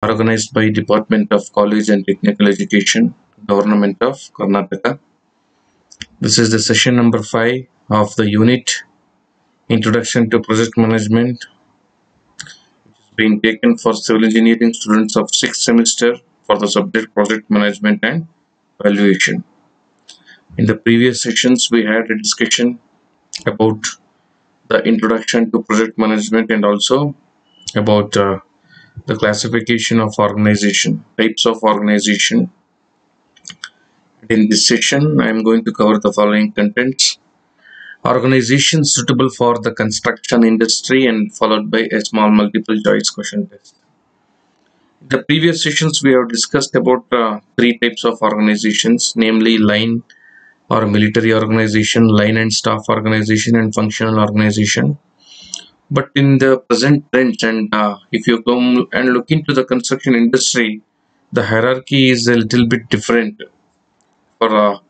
organized by Department of College and Technical Education, Government of Karnataka. This is the session number 5 of the unit Introduction to Project Management, which is being taken for civil engineering students of 6th semester for the subject Project Management and Valuation. In the previous sessions, we had a discussion about the introduction to project management and also about the classification of organization, types of organization. In this session, I am going to cover the following contents. Organizations suitable for the construction industry and followed by a small multiple choice question test. In the previous sessions, we have discussed about 3 types of organizations, namely line or military organization, line and staff organization, and functional organization. But in the present trends, and if you come and look into the construction industry, the hierarchy is a little bit different for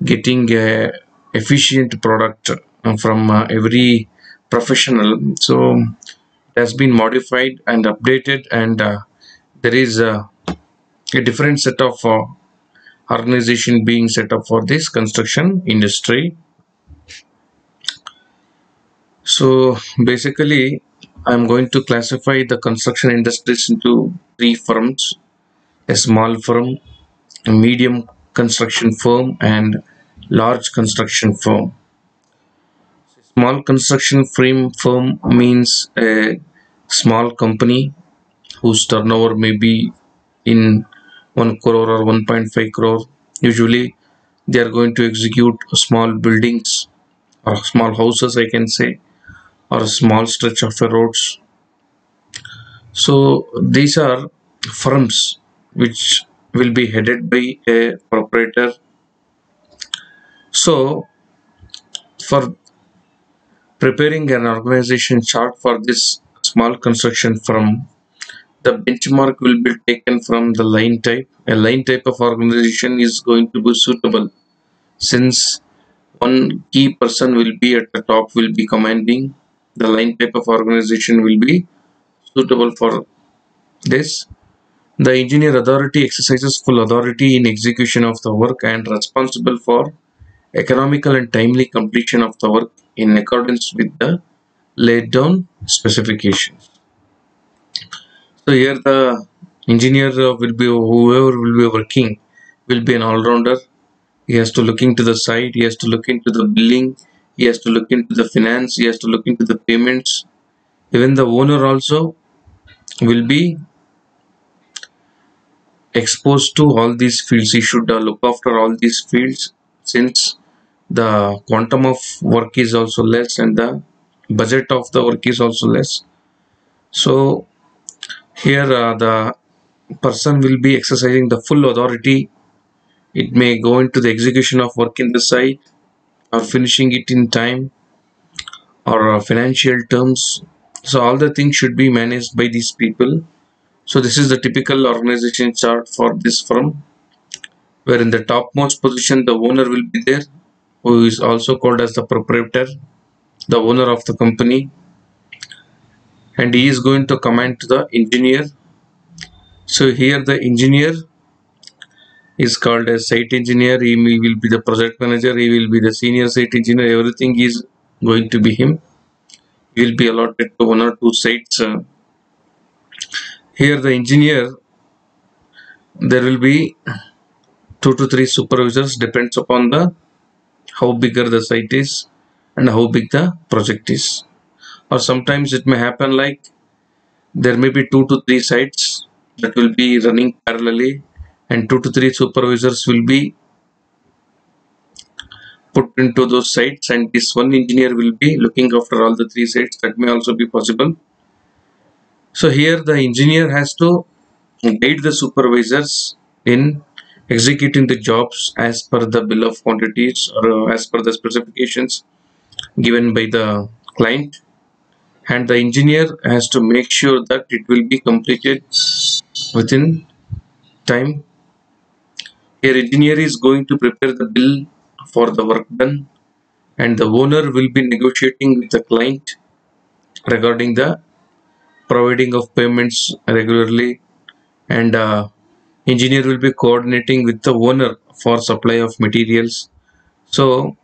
getting a efficient product from every professional. So it has been modified and updated, and there is a different set of organization being set up for this construction industry. So basically, I'm going to classify the construction industries into 3 firms: a small firm, a medium construction firm, and large construction firm. Small construction firm means a small company whose turnover may be in 1 crore or 1.5 crore. Usually they are going to execute small buildings or small houses, I can say, or a small stretch of roads. So these are firms which will be headed by a proprietor. So for preparing an organization chart for this small construction firm, the benchmark will be taken from the line type. A line type of organization is going to be suitable since one key person will be at the top, will be commanding. The line type of organization will be suitable for this. The engineer authority exercises full authority in execution of the work and responsible for economical and timely completion of the work in accordance with the laid down specifications. So here the engineer will be, whoever will be working will be an all-rounder. He has to look into the site, he has to look into the billing, he has to look into the finance, he has to look into the payments. Even the owner also will be exposed to all these fields. He should look after all these fields since the quantum of work is also less and the budget of the work is also less. So here the person will be exercising the full authority. It may go into the execution of work in the site or finishing it in time or financial terms. So all the things should be managed by these people. So this is the typical organization chart for this firm, where in the topmost position the owner will be there, who is also called as the proprietor, the owner of the company, and he is going to command to the engineer. So here the engineer is called as site engineer. He will be the project manager, he will be the senior site engineer, everything is going to be him. He will be allotted to 1 or 2 sites. Here the engineer, there will be 2 to 3 supervisors, depends upon the how bigger the site is and how big the project is. Or sometimes it may happen like there may be 2 to 3 sites that will be running parallelly and 2 to 3 supervisors will be put into those sites, and this one engineer will be looking after all the 3 sites. That may also be possible. So here the engineer has to guide the supervisors in executing the jobs as per the bill of quantities or as per the specifications given by the client, and the engineer has to make sure that it will be completed within time. Here engineer is going to prepare the bill for the work done, and the owner will be negotiating with the client regarding the providing of payments regularly and engineer will be coordinating with the owner for supply of materials. So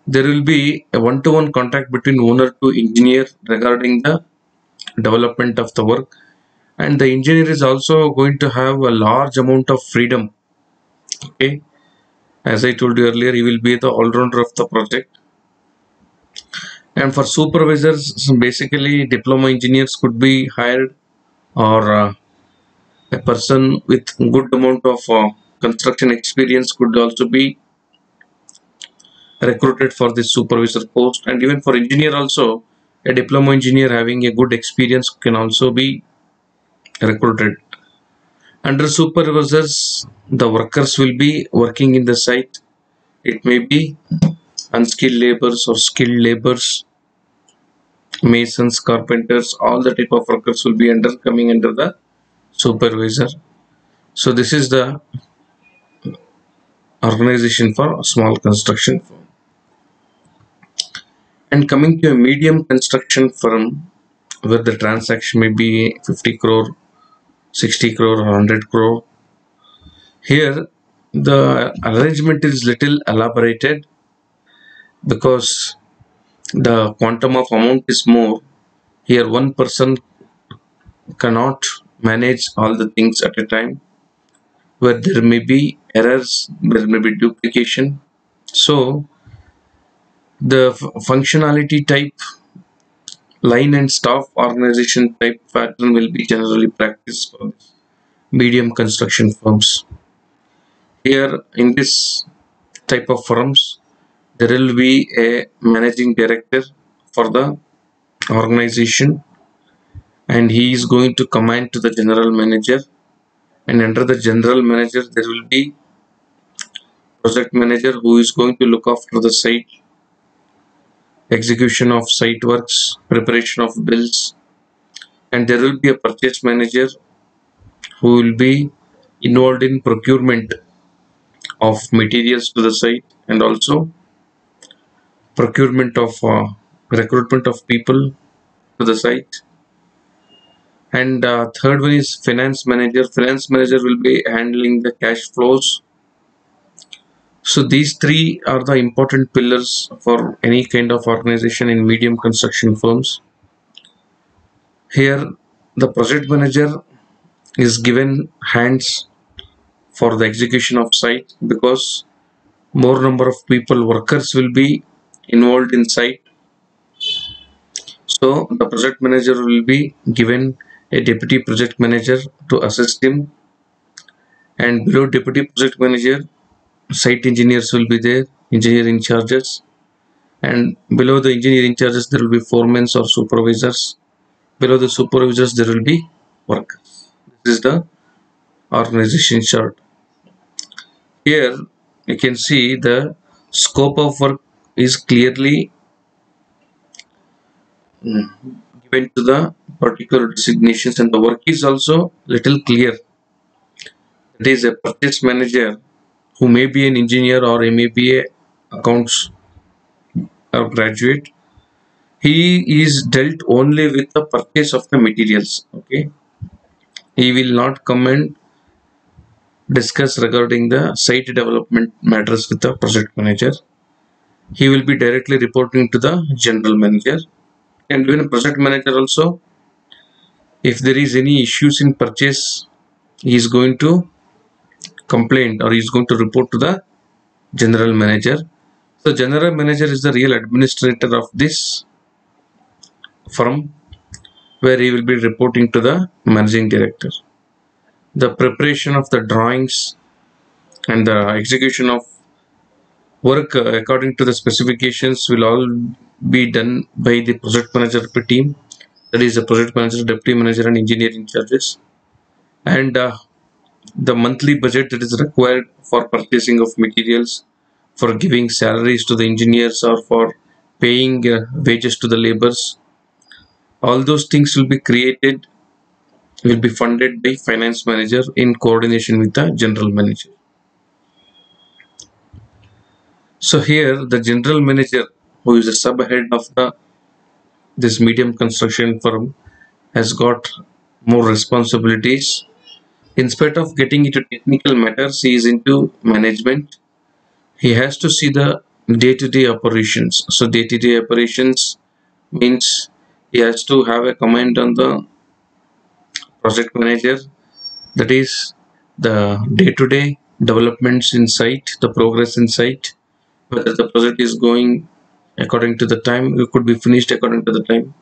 there will be a one-to-one contact between owner to engineer regarding the development of the work, and the engineer is also going to have a large amount of freedom. Okay, as I told you earlier, he will be the all-rounder of the project. And for supervisors, basically diploma engineers could be hired, or a person with good amount of construction experience could also be recruited for this supervisor post. And even for engineer also, a diploma engineer having a good experience can also be recruited. Under supervisors, the workers will be working in the site. It may be unskilled laborers or skilled laborers, masons, carpenters, all the type of workers will be coming under the supervisor. So this is the organization for a small construction firm. And coming to a medium construction firm, where the transaction may be 50 crore, 60 crore or 100 crore. Here the arrangement is little elaborated because the quantum of amount is more. Here one person cannot manage all the things at a time, where there may be errors, there may be duplication. So the functionality type, line and staff organization type pattern will be generally practiced for medium construction firms. Here in this type of firms, there will be a managing director for the organization, and he is going to command to the general manager, and under the general manager there will be project manager who is going to look after the site, execution of site works, preparation of bills, and there will be a purchase manager who will be involved in procurement of materials to the site, and also procurement of recruitment of people to the site. And third one is finance manager. Finance manager will be handling the cash flows. So these three are the important pillars for any kind of organization in medium construction firms. Here the project manager is given hands for the execution of site, because more number of people, workers will be involved in site. So the project manager will be given a deputy project manager to assist him, and below deputy project manager, site engineers will be there, engineer in charges, and below the engineer in charges there will be foremen or supervisors. Below the supervisors there will be workers. This is the organization chart. Here you can see the scope of work is clearly given to the particular designations, and the work is also little clear. It is a purchase manager who may be an engineer, or he may be a accounts or graduate. He is dealt only with the purchase of the materials. Okay, he will not come and discuss regarding the site development matters with the project manager. He will be directly reporting to the general manager, and even a project manager also, if there is any issues in purchase, he is going to complain, or he is going to report to the general manager. So general manager is the real administrator of this firm, where he will be reporting to the managing director. The preparation of the drawings and the execution of work according to the specifications will all be done by the project manager team. That is the project manager, deputy manager, and engineer in charges. And the monthly budget that is required for purchasing of materials, for giving salaries to the engineers, or for paying wages to the laborers, all those things will be created, will be funded by finance manager in coordination with the general manager. So here the general manager, who is the sub head of this medium construction firm, has got more responsibilities. In spite of getting into technical matters, he is into management. He has to see the day-to-day operations. So day-to-day operations means he has to have a command on the project manager, that is the day-to-day developments in site, the progress in site, whether the project is going according to the time, it could be finished according to the time.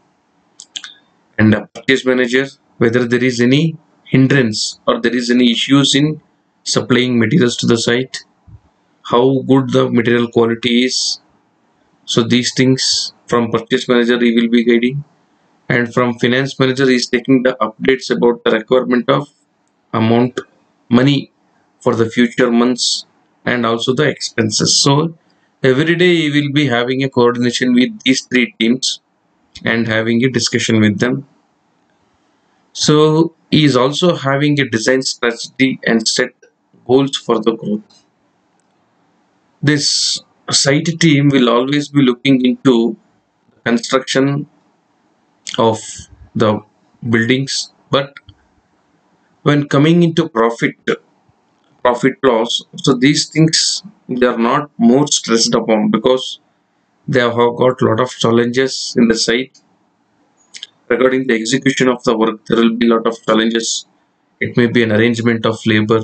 And a purchase manager, whether there is any hindrance or there is any issues in supplying materials to the site, how good the material quality is. So these things from purchase manager he will be guiding, and from finance manager he is taking the updates about the requirement of amount money for the future months and also the expenses. So every day he will be having a coordination with these three teams and having a discussion with them. So he is also having a design strategy and set goals for the growth. This site team will always be looking into construction of the buildings, but when coming into profit loss, so these things they are not more stressed upon because they have got a lot of challenges in the site regarding the execution of the work. There will be a lot of challenges. It may be an arrangement of labor.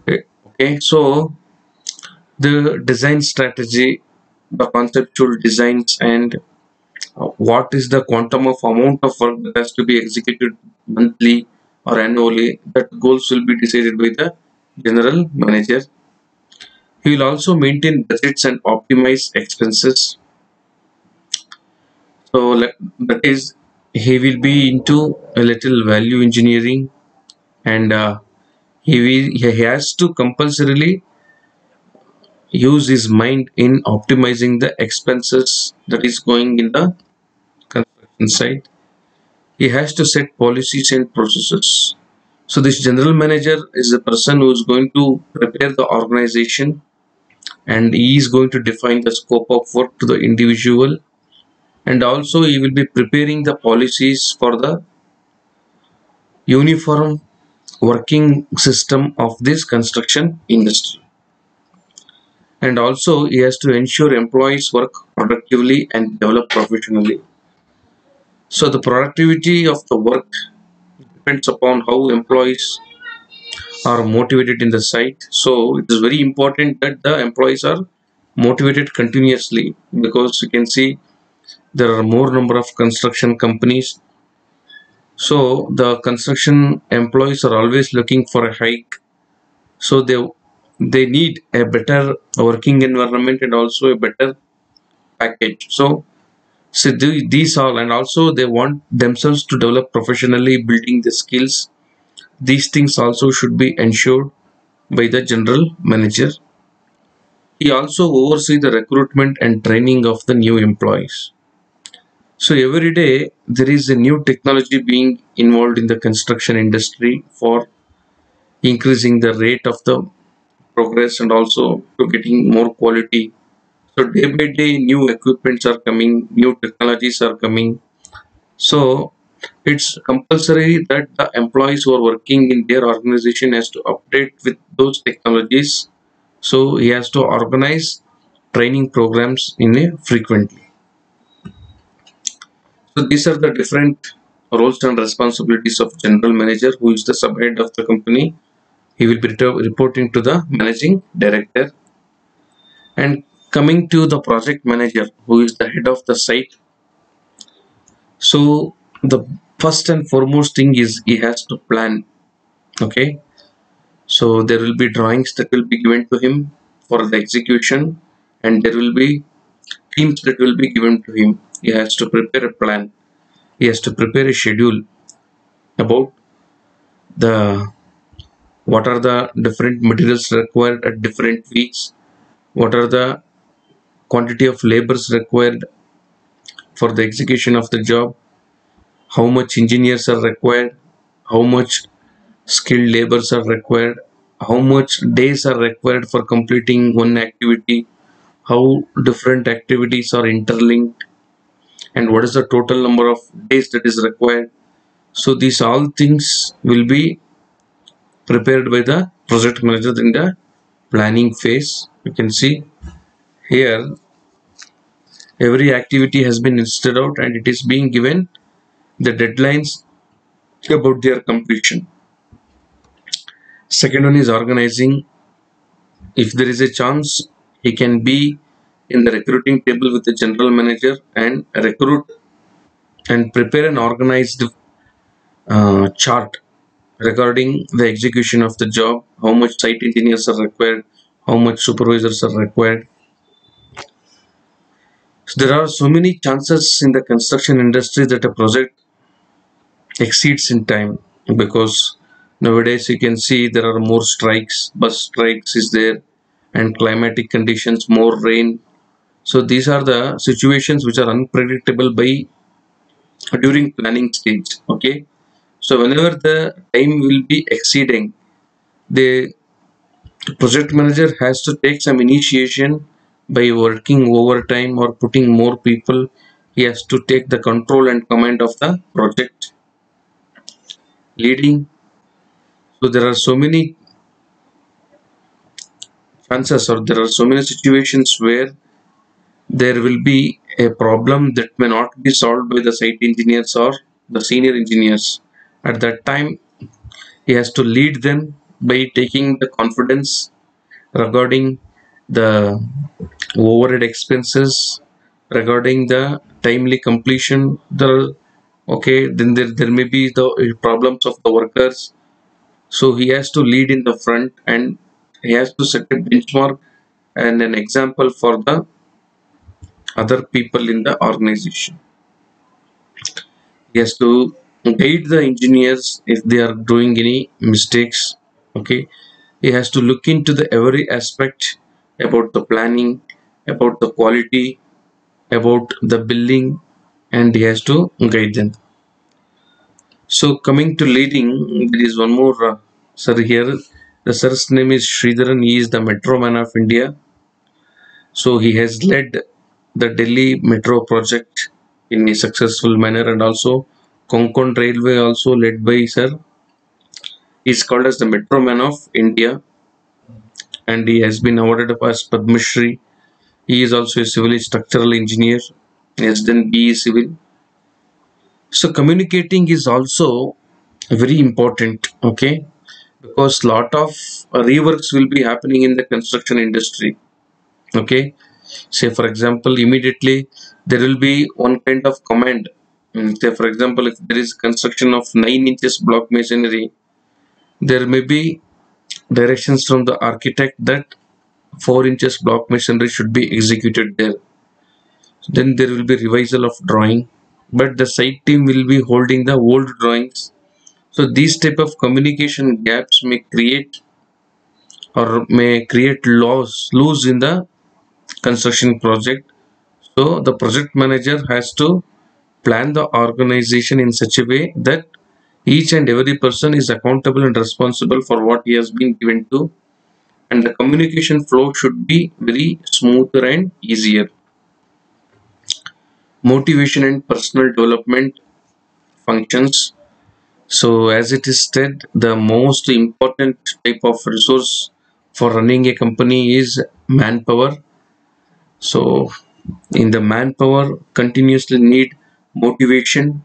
Okay, so the design strategy, the conceptual designs, and what is the quantum of amount of work that has to be executed monthly or annually, that goals will be decided by the general manager. He will also maintain budgets and optimize expenses. So that is, he will be into a little value engineering, and he has to compulsorily use his mind in optimizing the expenses that is going in the construction site. He has to set policies and processes. So this general manager is the person who is going to prepare the organization, and he is going to define the scope of work to the individual, and also he will be preparing the policies for the uniform working system of this construction industry. And also he has to ensure employees work productively and develop professionally. So the productivity of the work depends upon how employees are motivated in the site. So it is very important that the employees are motivated continuously, because you can see there are more number of construction companies. So the construction employees are always looking for a hike. So they need a better working environment and also a better package. So these all, and also they want themselves to develop professionally, building the skills. These things also should be ensured by the general manager. He also oversees the recruitment and training of the new employees. So every day there is a new technology being involved in the construction industry for increasing the rate of the progress and also to getting more quality. So day by day new equipments are coming, new technologies are coming. So it's compulsory that the employees who are working in their organization has to update with those technologies. So he has to organize training programs in a frequently. So these are the different roles and responsibilities of general manager, who is the subhead of the company. He will be reporting to the managing director. And coming to the project manager, who is the head of the site. So the first and foremost thing is he has to plan. Okay, so there will be drawings that will be given to him for the execution, and there will be teams that will be given to him. He has to prepare a plan. He has to prepare a schedule about the what are the different materials required at different weeks, what are the quantity of labors required for the execution of the job, how much engineers are required, how much skilled labors are required, how much days are required for completing one activity, how different activities are interlinked, and what is the total number of days that is required. So these all things will be prepared by the project manager in the planning phase. You can see here every activity has been listed out and it is being given the deadlines about their completion. Second one is organizing. If there is a chance, he can be in the recruiting table with the general manager and recruit and prepare an organized chart regarding the execution of the job, how much site engineers are required, how much supervisors are required. So there are so many chances in the construction industry that a project exceeds in time, because nowadays you can see there are more strikes, bus strikes is there, and climatic conditions, more rain. So these are the situations which are unpredictable by during planning stage. Okay, so whenever the time will be exceeding, the project manager has to take some initiation by working overtime or putting more people. He has to take the control and command of the project, leading. So there are so many chances, or there are so many situations where there will be a problem that may not be solved by the site engineers or the senior engineers. At that time, he has to lead them by taking the confidence regarding the overhead expenses, regarding the timely completion. Okay, then there may be the problems of the workers. So he has to lead in the front and he has to set a benchmark and an example for the other people in the organization. He has to guide the engineers if they are doing any mistakes. Okay, he has to look into the every aspect about the planning, about the quality, about the billing, and he has to guide them. So coming to leading, there is one more sir here. The sir's name is Sridharan. He is the Metro Man of India. So he has led the Delhi Metro project in a successful manner, and also Konkan Railway also led by sir. He is called as the Metro Man of India, and he has been awarded as Padma Shri. He is also a civil structural engineer. He has done BE Civil. So communicating is also very important. Okay, because lot of reworks will be happening in the construction industry. Okay, say for example, immediately there will be one kind of command. Say for example, if there is construction of 9 inches block masonry, there may be directions from the architect that 4 inches block masonry should be executed there. Then there will be revisal of drawing, but the site team will be holding the old drawings. So these type of communication gaps may create loss in the construction project. So the project manager has to plan the organization in such a way that each and every person is accountable and responsible for what he has been given to, and the communication flow should be very smoother and easier. Motivation and personal development functions. So as it is said, the most important type of resource for running a company is manpower. So in the manpower continuously need motivation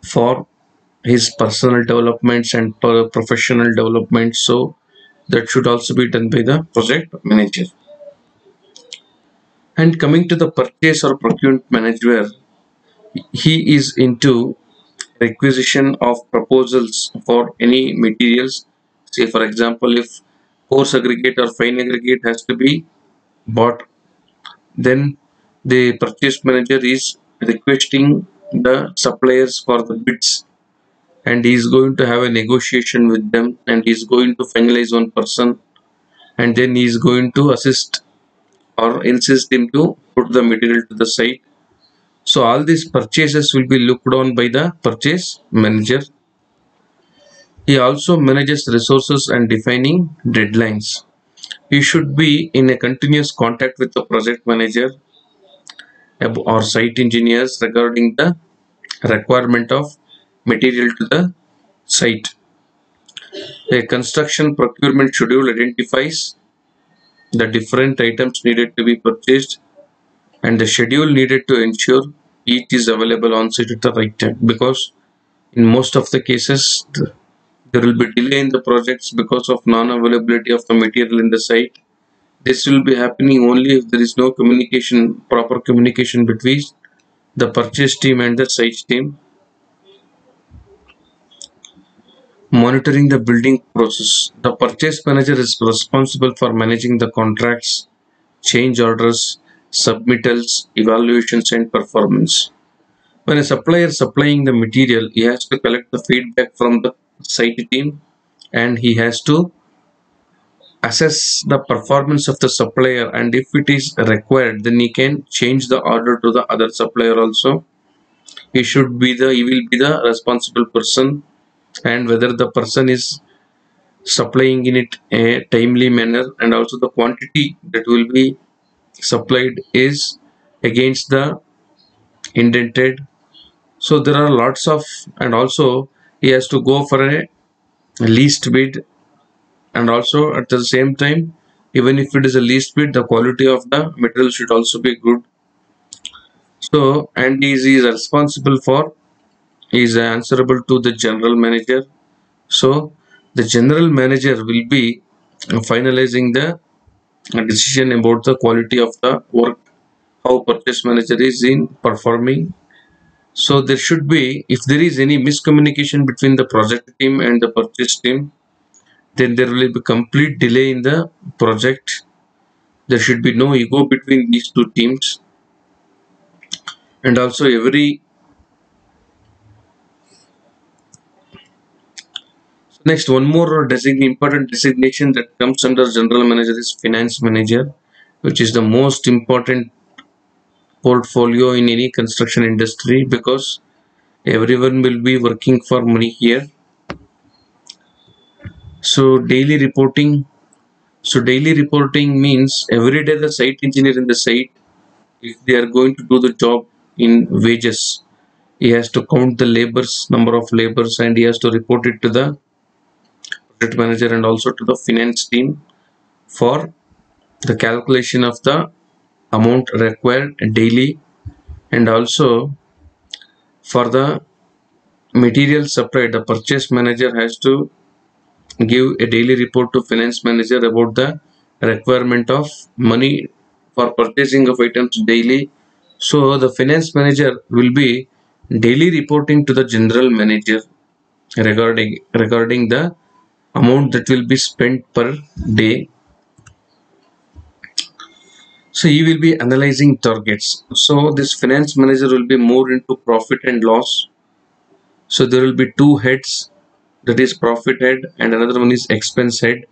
for his personal developments and professional development. So that should also be done by the project manager. And coming to the purchase or procurement manager, he is into requisition of proposals for any materials. Say for example, if coarse aggregate or fine aggregate has to be bought, then the purchase manager is requesting the suppliers for the bids, and he is going to have a negotiation with them, and he is going to finalize one person, and then he is going to assist or insist him to put the material to the site. So all these purchases will be looked on by the purchase manager. He also manages resources and defining deadlines. He should be in a continuous contact with the project manager or site engineers regarding the requirement of material to the site. A construction procurement schedule identifies the different items needed to be purchased and the schedule needed to ensure each is available on site at the right time, because in most of the cases there will be delay in the projects because of non-availability of the material in the site. This will be happening only if there is no communication, proper communication between the purchase team and the site team. Monitoring the building process. The purchase manager is responsible for managing the contracts, change orders, submittals, evaluations, and performance. When a supplier is supplying the material, he has to collect the feedback from the site team and he has to assess the performance of the supplier, and if it is required then he can change the order to the other supplier also. He will be the responsible person, and whether the person is supplying in it a timely manner and also the quantity that will be supplied is against the indented. So there are lots of, and also he has to go for a least bid, and also at the same time, even if it is a least bid, the quality of the material should also be good. So, and he is responsible for, he is answerable to the general manager. So the general manager will be finalizing the decision about the quality of the work, how purchase manager is in performing. So there should be, if there is any miscommunication between the project team and the purchase team, then there will be complete delay in the project. There should be no ego between these two teams, and also every next one more important designation that comes under general manager is finance manager, which is the most important portfolio in any construction industry, because everyone will be working for money here. So daily reporting means every day the site engineer in the site, if they are going to do the job in wages, he has to count the labors, number of labors, and he has to report it to the project manager and also to the finance team for the calculation of the amount required daily, and also for the material supplied, the purchase manager has to give a daily report to finance manager about the requirement of money for purchasing of items daily. So the finance manager will be daily reporting to the general manager regarding the amount that will be spent per day. So he will be analyzing targets. So this finance manager will be more into profit and loss. So there will be two heads, that is profit head and another one is expense head.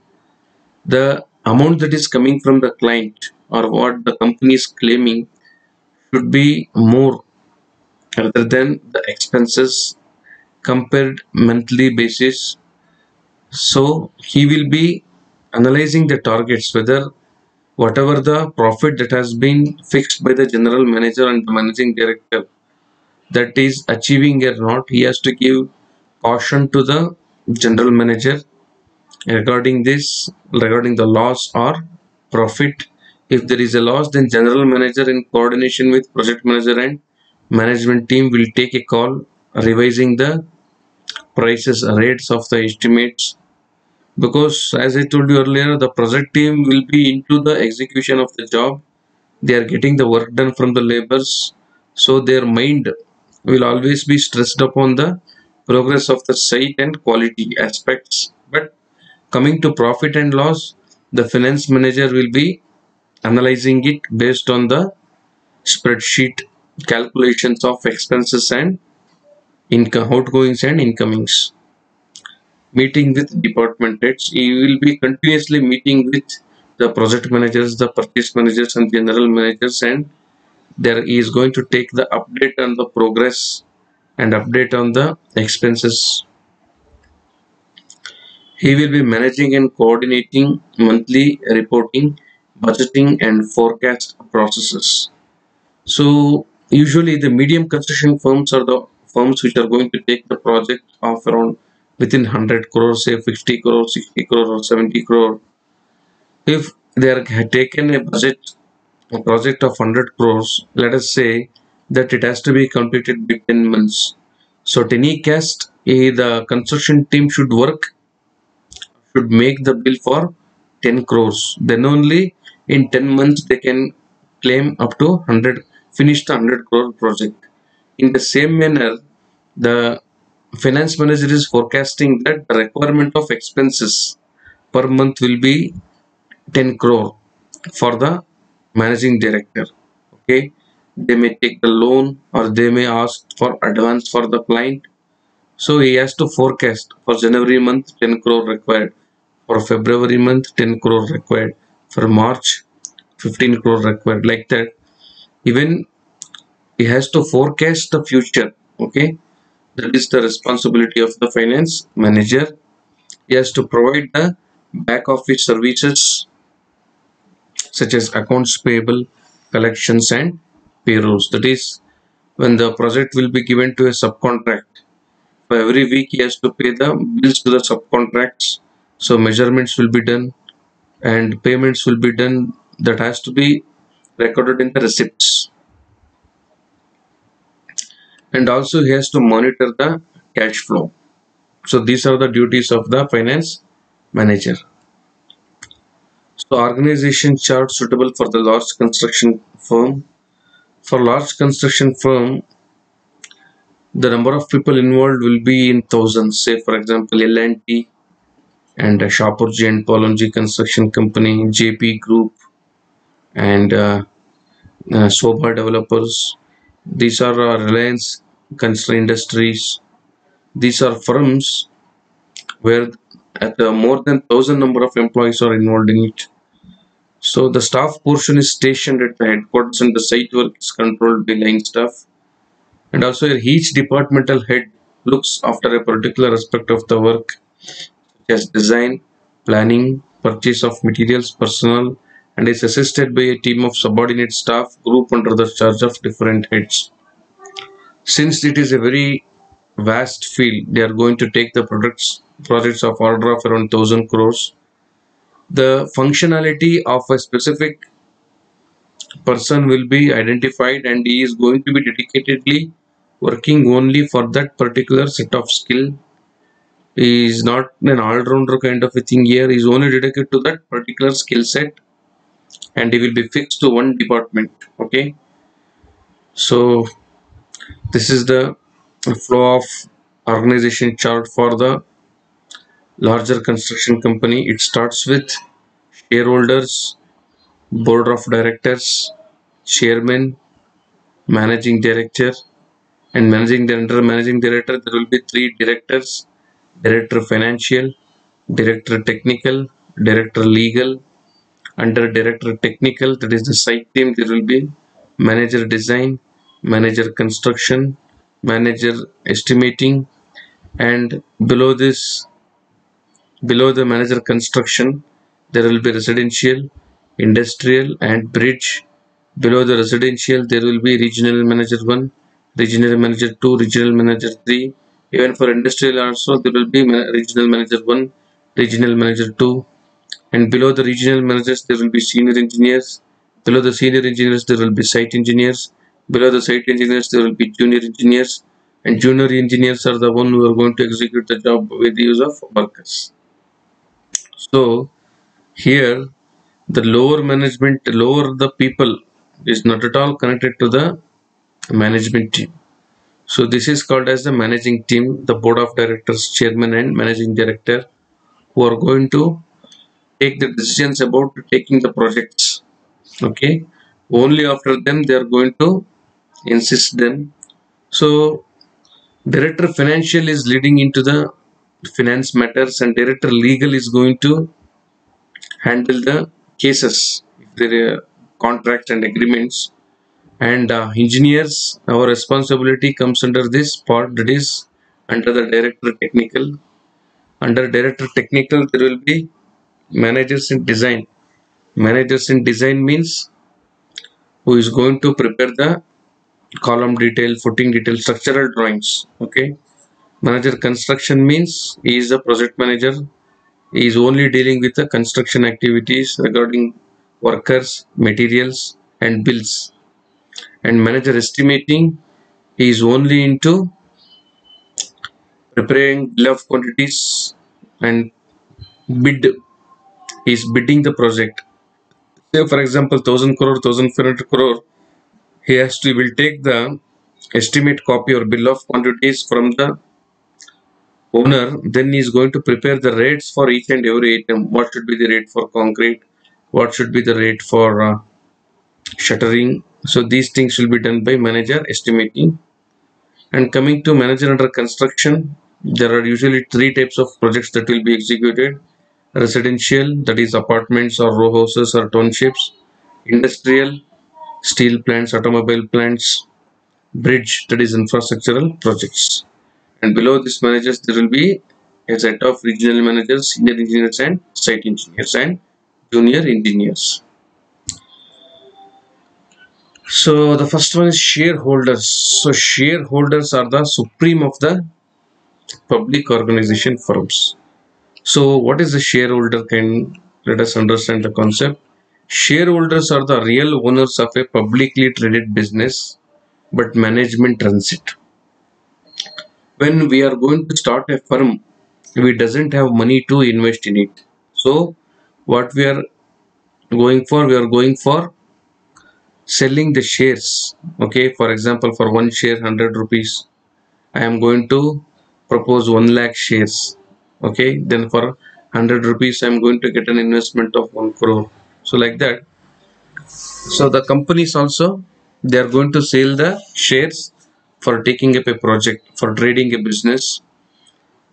The amount that is coming from the client or what the company is claiming should be more rather than the expenses compared monthly basis. So he will be analyzing the targets, whether whatever the profit that has been fixed by the general manager and the managing director, that is achieving or not. He has to give caution to the general manager regarding this, regarding the loss or profit. If there is a loss, then general manager in coordination with project manager and management team will take a call revising the prices rates of the estimates, because as I told you earlier, the project team will be into the execution of the job. They are getting the work done from the laborers, so their mind will always be stressed upon the progress of the site and quality aspects. But coming to profit and loss, the finance manager will be analyzing it based on the spreadsheet calculations of expenses and income, outgoings and incomings. Meeting with department heads, he will be continuously meeting with the project managers, the purchase managers and general managers, and there he is going to take the update on the progress and update on the expenses. He will be managing and coordinating monthly reporting, budgeting and forecast processes. So usually the medium construction firms are the firms which are going to take the project of around within 100 crore, say 50 crore, 60 crore or 70 crore. If they are taken a project of 100 crores, let us say that it has to be completed by 10 months. So at any cost, the construction team should make the bill for 10 crores. Then only in 10 months they can claim up to 100, finish the 100 crore project. In the same manner, the finance manager is forecasting that the requirement of expenses per month will be 10 crore for the managing director. Okay, they may take the loan or they may ask for advance for the client. So he has to forecast for January month 10 crore required, for February month 10 crore required, for March 15 crore required, like that. Even he has to forecast the future. Okay, that is the responsibility of the finance manager. He has to provide the back office services such as accounts payable, collections, and payrolls. That is, when the project will be given to a subcontract, for every week he has to pay the bills to the subcontracts. So measurements will be done and payments will be done, that has to be recorded in the receipts. And also he has to monitor the cash flow. So these are the duties of the finance manager. So organization chart suitable for the large construction firm. For large construction firm, the number of people involved will be in thousands. Say for example L&T and Shapoorji and Pallonji Construction Company, JP Group, and Sobha Developers. These are Reliance Construction Industries. These are firms where at more than 1,000 number of employees are involved in it. So the staff portion is stationed at the headquarters and the site work is controlled by line staff. And also each departmental head looks after a particular aspect of the work, such as design, planning, purchase of materials, personnel, and is assisted by a team of subordinate staff group under the charge of different heads. Since it is a very vast field, they are going to take the projects of order of around 1,000 crores. The functionality of a specific person will be identified and he is going to be dedicatedly working only for that particular set of skill. He is not an all-rounder kind of a thing here. He is only dedicated to that particular skill set and he will be fixed to one department. Okay, so this is the flow of organization chart for the larger construction company. It starts with shareholders, board of directors, chairman, managing director, and under managing director there will be three directors: director financial, director technical, director legal. Under director technical, that is the site team, there will be manager design, manager construction, manager estimating, and below the manager construction there will be residential, industrial, and bridge. Below the residential there will be regional manager 1, regional manager 2, regional manager 3. Even for industrial also there will be regional manager 1, regional manager 2, and below the regional managers there will be senior engineers. Below the senior engineers there will be site engineers. Below the site engineers there will be junior engineers, and junior engineers are the one who are going to execute the job with the use of workers. So here the lower the people is not at all connected to the management team. So this is called as the managing team, the board of directors, chairman and managing director, who are going to take the decisions about taking the projects. Okay, only after them they are going to insist them. So director financial is leading into the finance matters, and director legal is going to handle the cases if there are contracts and agreements. And engineers, our responsibility comes under this part, that is under the director technical. Under director technical there will be managers in design. Managers in design means who is going to prepare the column detail, footing detail, structural drawings. Okay, Manager construction means he is the project manager. He is only dealing with the construction activities regarding workers, materials, and bills. And manager estimating, he is only into preparing bill of quantities and bid. He is bidding the project. Say for example, 1,000 crore, 1,500 crore. He will take the estimate copy or bill of quantities from the owner. Then he is going to prepare the rates for each and every item. What should be the rate for concrete? What should be the rate for shuttering? So these things will be done by manager estimating. And coming to manager under construction, there are usually three types of projects that will be executed: residential, that is apartments or row houses or townships; industrial, steel plants, automobile plants; bridge, that is infrastructural projects. And below these managers, there will be a set of regional managers, senior engineers, and site engineers, and junior engineers. So the first one is shareholders. So shareholders are the supreme of the public organization firms. So what is a shareholder? Can let us understand the concept. Shareholders are the real owners of a publicly traded business, but management runs it. When we are going to start a firm, we doesn't have money to invest in it. So what we are going for? We are going for selling the shares. Okay, for example, for one share 100 rupees, I am going to propose 1 lakh shares. Okay, then for 100 rupees I am going to get an investment of 1 crore. So like that. So the companies also, they are going to sell the shares for taking up a project, for trading a business.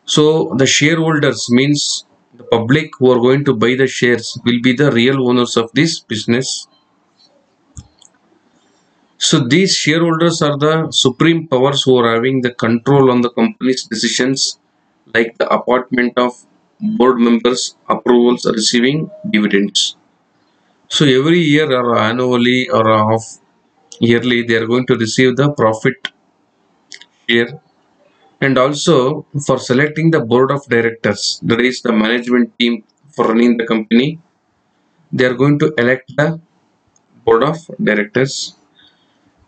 So the shareholders means the public who are going to buy the shares will be the real owners of this business. So these shareholders are the supreme powers who are having the control on the company's decisions, like the appointment of board members, approvals, receiving dividends. So every year or annually or half yearly, they are going to receive the profit share. And also for selecting the board of directors, that is the management team for running the company, they are going to elect the board of directors.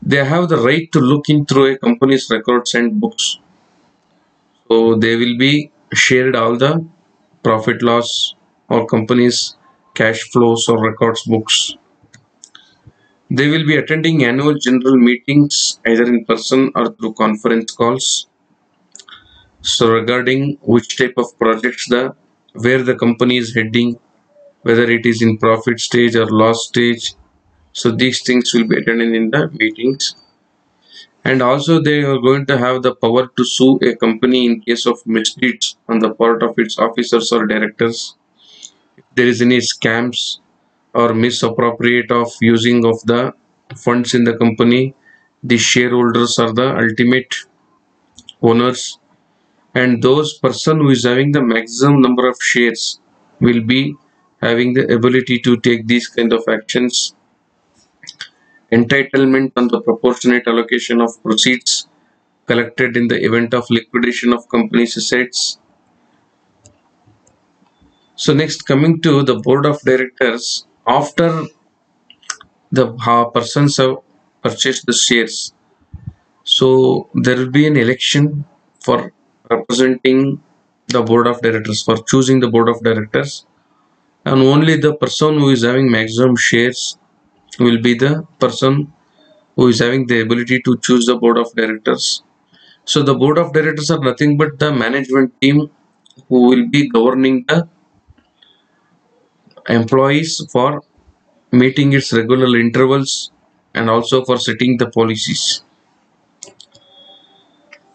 They have the right to look in through a company's records and books. So they will be shared all the profit loss or company's cash flows or records books. They will be attending annual general meetings either in person or through conference calls. So regarding which type of projects the where the company is heading, whether it is in profit stage or loss stage. So these things will be attended in the meetings. And also they are going to have the power to sue a company in case of misdeeds on the part of its officers or directors. If there is any scams or misappropriate of using of the funds in the company, the shareholders are the ultimate owners, and those person who is having the maximum number of shares will be having the ability to take these kind of actions. Entitlement on the proportionate allocation of proceeds collected in the event of liquidation of company's assets. So next, coming to the board of directors, after the persons have purchased the shares, so there will be an election for representing the board of directors, for choosing the board of directors, and only the person who is having maximum shares will be the person who is having the ability to choose the board of directors. So the board of directors are nothing but the management team who will be governing the employees for meeting its regular intervals and also for setting the policies.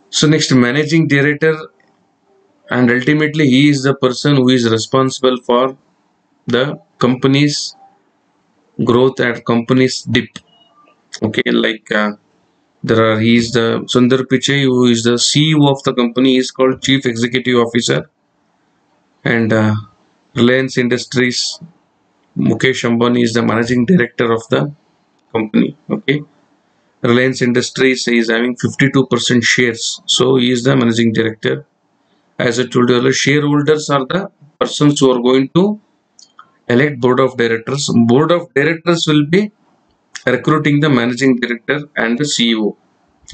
So next, managing director, and ultimately he is the person who is responsible for the company's growth and company's dip. Okay, like he is the Sundar Pichai, who is the CEO of the company, is called Chief Executive Officer. And Reliance Industries, Mukesh Ambani is the managing director of the company. Okay, Reliance Industries is having 52% shares, so he is the managing director. As I told you earlier, shareholders are the persons who are going to elect board of directors. Board of directors will be recruiting the managing director and the CEO,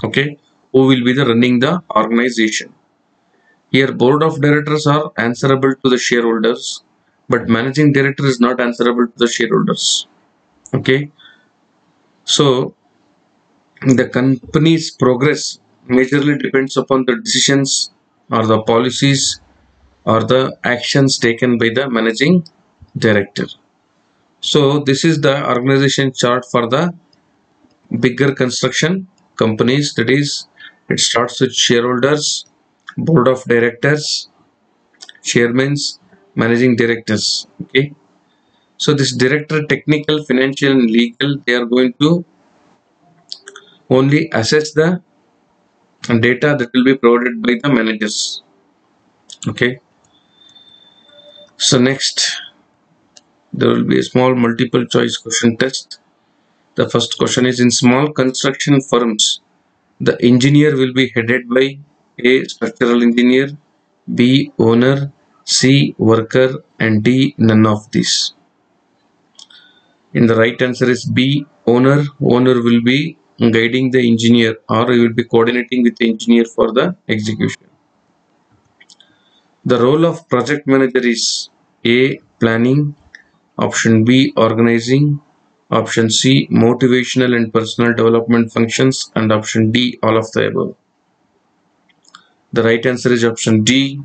okay, who will be the running the organization. Here board of directors are answerable to the shareholders, but managing director is not answerable to the shareholders, okay. So the company's progress majorly depends upon the decisions or the policies or the actions taken by the managing director. So this is the organization chart for the bigger construction companies. That is, it starts with shareholders, board of directors, chairmen, managing directors. Okay. So this director, technical, financial, and legal, they are going to only assess the data that will be provided by the managers. Okay. So next, there will be a small multiple choice question test. The first question is, in small construction firms, the engineer will be headed by A. Structural engineer, B. Owner, C. Worker, and D. None of these. And the right answer is B. Owner. Owner will be guiding the engineer, or he will be coordinating with the engineer for the execution. The role of project manager is A. Planning, option B. Organizing, option C. Motivational and personal development functions, and option D. All of the above. The right answer is option D.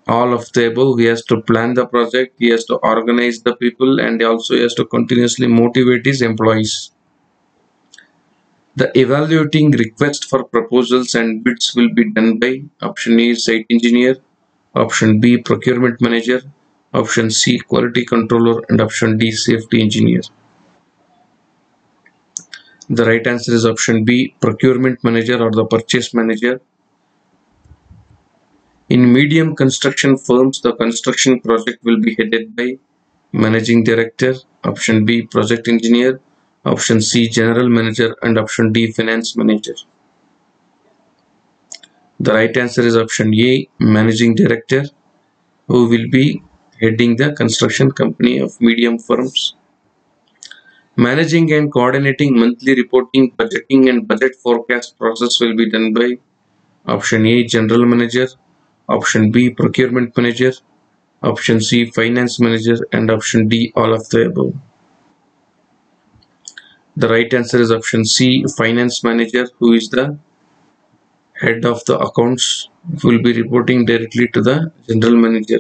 All of the above. He has to plan the project, he has to organize the people, and also he has to continuously motivate his employees. The evaluating request for proposals and bids will be done by option A. Site engineer, option B. Procurement manager, option C. Quality controller, and option D. Safety engineer. The right answer is option B. Procurement manager or the purchase manager. In medium construction firms, the construction project will be headed by managing director, option B. Project engineer, option C. General manager, and option D. Finance manager. The right answer is option A. Managing director, who will be heading the construction company of medium firms. Managing and coordinating monthly reporting, budgeting, and budget forecast process will be done by option A. General manager, option B. Procurement manager, option C. Finance manager, and option D. All of the above. The right answer is option C. Finance manager, who is the head of the accounts, will be reporting directly to the general manager.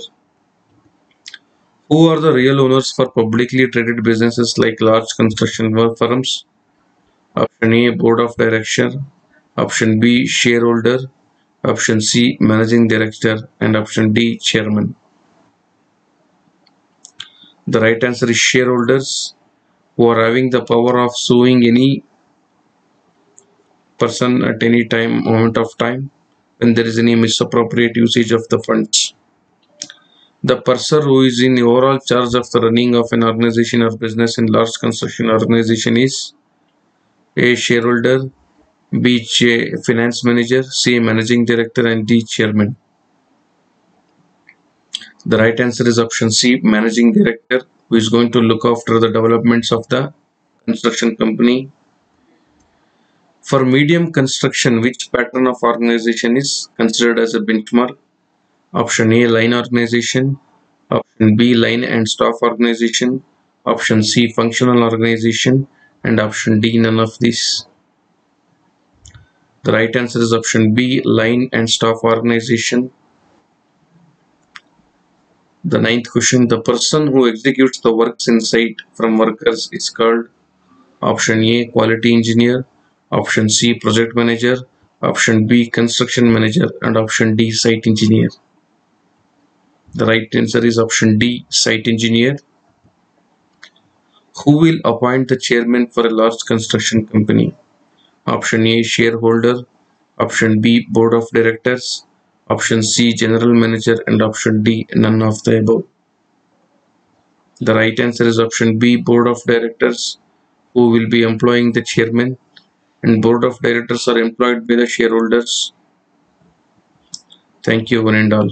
Who are the real owners for publicly traded businesses like large construction firms? Option A. Board of Director, option B. Shareholder, option C. Managing Director, and option D. Chairman. The right answer is shareholders, who are having the power of suing any person at any moment of time when there is any misappropriate usage of the funds. The person who is in overall charge of the running of an organization or business in large construction organization is A. Shareholder, B. Finance manager, C. Managing director, and D. Chairman. The right answer is option C. Managing director, who is going to look after the developments of the construction company. For medium construction, which pattern of organization is considered as a benchmark? Option A. Line organization, option B. Line and staff organization, option C. Functional organization, and option D. None of these. The right answer is option B. Line and staff organization. The ninth question, the person who executes the works in site from workers is called option A. Quality engineer, option C. Project manager, option B. Construction manager, and option D. Site engineer. The right answer is option D. Site engineer. Who will appoint the chairman for a large construction company? Option A. Shareholder, option B. Board of directors, option C. General manager, and option D. None of the above. The right answer is option B. Board of directors, who will be employing the chairman. and board of directors are employed by the shareholders. Thank you, one and all.